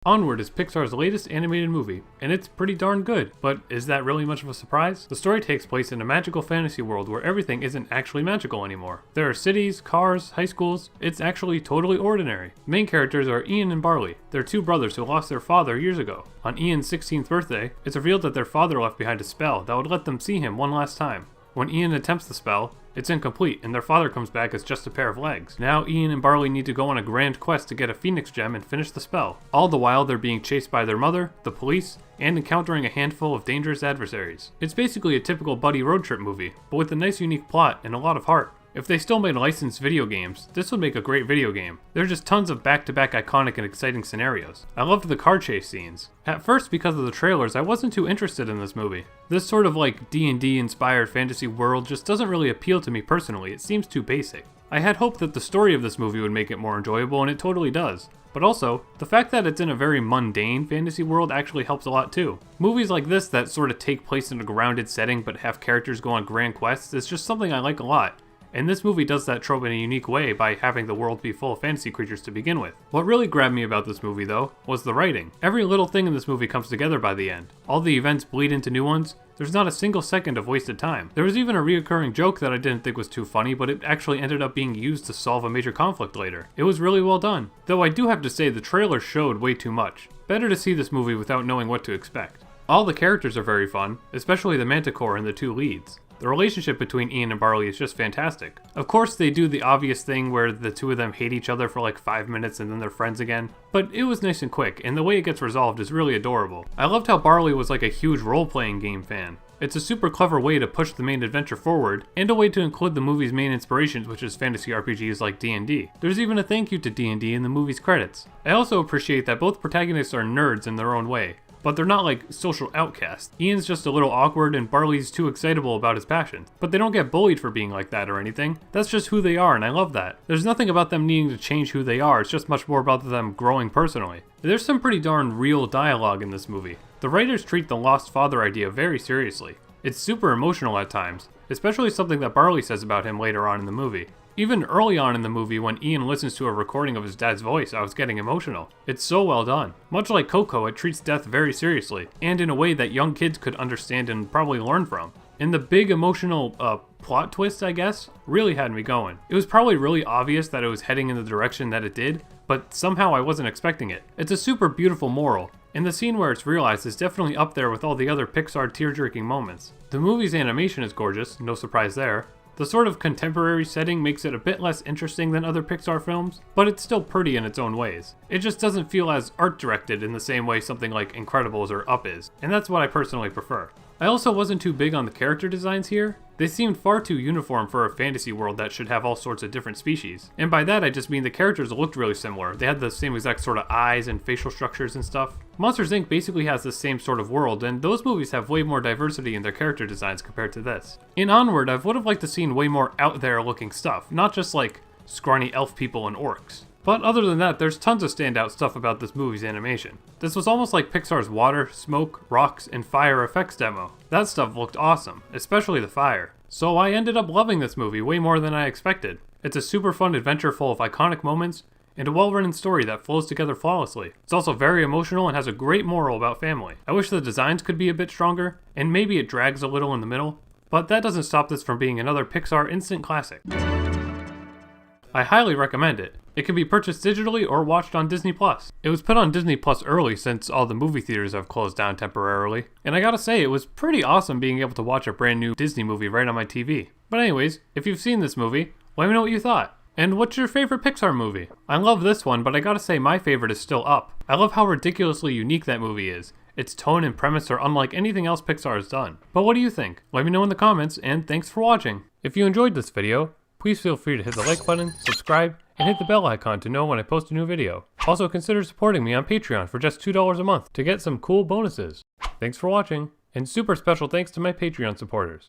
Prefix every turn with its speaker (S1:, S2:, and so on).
S1: Onward is Pixar's latest animated movie, and it's pretty darn good, but is that really much of a surprise? The story takes place in a magical fantasy world where everything isn't actually magical anymore. There are cities, cars, high schools, it's actually totally ordinary. The main characters are Ian and Barley. They're two brothers who lost their father years ago. On Ian's 16th birthday, it's revealed that their father left behind a spell that would let them see him one last time. When Ian attempts the spell, it's incomplete, and their father comes back as just a pair of legs. Now Ian and Barley need to go on a grand quest to get a phoenix gem and finish the spell. All the while they're being chased by their mother, the police, and encountering a handful of dangerous adversaries. It's basically a typical buddy road trip movie, but with a nice unique plot and a lot of heart. If they still made licensed video games, this would make a great video game. There are just tons of back-to-back iconic and exciting scenarios. I loved the car chase scenes. At first, because of the trailers, I wasn't too interested in this movie. This sort of like D&D inspired fantasy world just doesn't really appeal to me personally, it seems too basic. I had hoped that the story of this movie would make it more enjoyable, and it totally does. But also, the fact that it's in a very mundane fantasy world actually helps a lot too. Movies like this that sort of take place in a grounded setting but have characters go on grand quests is just something I like a lot. And this movie does that trope in a unique way by having the world be full of fantasy creatures to begin with. What really grabbed me about this movie though, was the writing. Every little thing in this movie comes together by the end. All the events bleed into new ones. There's not a single second of wasted time. There was even a reoccurring joke that I didn't think was too funny, but it actually ended up being used to solve a major conflict later. It was really well done. Though I do have to say the trailer showed way too much. Better to see this movie without knowing what to expect. All the characters are very fun, especially the Manticore and the two leads. The relationship between Ian and Barley is just fantastic. Of course they do the obvious thing where the two of them hate each other for like 5 minutes and then they're friends again, but it was nice and quick, and the way it gets resolved is really adorable. I loved how Barley was like a huge role-playing game fan. It's a super clever way to push the main adventure forward, and a way to include the movie's main inspirations, which is fantasy RPGs like D&D. There's even a thank you to D&D in the movie's credits. I also appreciate that both protagonists are nerds in their own way, but they're not like social outcasts. Ian's just a little awkward and Barley's too excitable about his passions. But they don't get bullied for being like that or anything. That's just who they are, and I love that. There's nothing about them needing to change who they are, it's just much more about them growing personally. There's some pretty darn real dialogue in this movie. The writers treat the lost father idea very seriously. It's super emotional at times, especially something that Barley says about him later on in the movie. Even early on in the movie when Ian listens to a recording of his dad's voice, I was getting emotional. It's so well done. Much like Coco, it treats death very seriously, and in a way that young kids could understand and probably learn from. And the big emotional, plot twist, I guess, really had me going. It was probably really obvious that it was heading in the direction that it did, but somehow I wasn't expecting it. It's a super beautiful moral, and the scene where it's realized is definitely up there with all the other Pixar tear-jerking moments. The movie's animation is gorgeous, no surprise there. The sort of contemporary setting makes it a bit less interesting than other Pixar films, but it's still pretty in its own ways. It just doesn't feel as art-directed in the same way something like Incredibles or Up is, and that's what I personally prefer. I also wasn't too big on the character designs here. They seemed far too uniform for a fantasy world that should have all sorts of different species. And by that I just mean the characters looked really similar. They had the same exact sort of eyes and facial structures and stuff. Monsters Inc. basically has the same sort of world, and those movies have way more diversity in their character designs compared to this. In Onward, I would have liked to seen way more out there looking stuff, not just like scrawny elf people and orcs. But other than that, there's tons of standout stuff about this movie's animation. This was almost like Pixar's water, smoke, rocks, and fire effects demo. That stuff looked awesome, especially the fire. So I ended up loving this movie way more than I expected. It's a super fun adventure full of iconic moments, and a well-written story that flows together flawlessly. It's also very emotional and has a great moral about family. I wish the designs could be a bit stronger, and maybe it drags a little in the middle, but that doesn't stop this from being another Pixar instant classic. I highly recommend it. It can be purchased digitally or watched on Disney+. It was put on Disney+ early since all the movie theaters have closed down temporarily, and I gotta say it was pretty awesome being able to watch a brand new Disney movie right on my TV. But anyways, if you've seen this movie, let me know what you thought. And what's your favorite Pixar movie? I love this one, but I gotta say my favorite is still Up. I love how ridiculously unique that movie is. Its tone and premise are unlike anything else Pixar has done. But what do you think? Let me know in the comments, and thanks for watching. If you enjoyed this video, please feel free to hit the like button, subscribe, and hit the bell icon to know when I post a new video. Also consider supporting me on Patreon for just $2 a month to get some cool bonuses. Thanks for watching, and super special thanks to my Patreon supporters.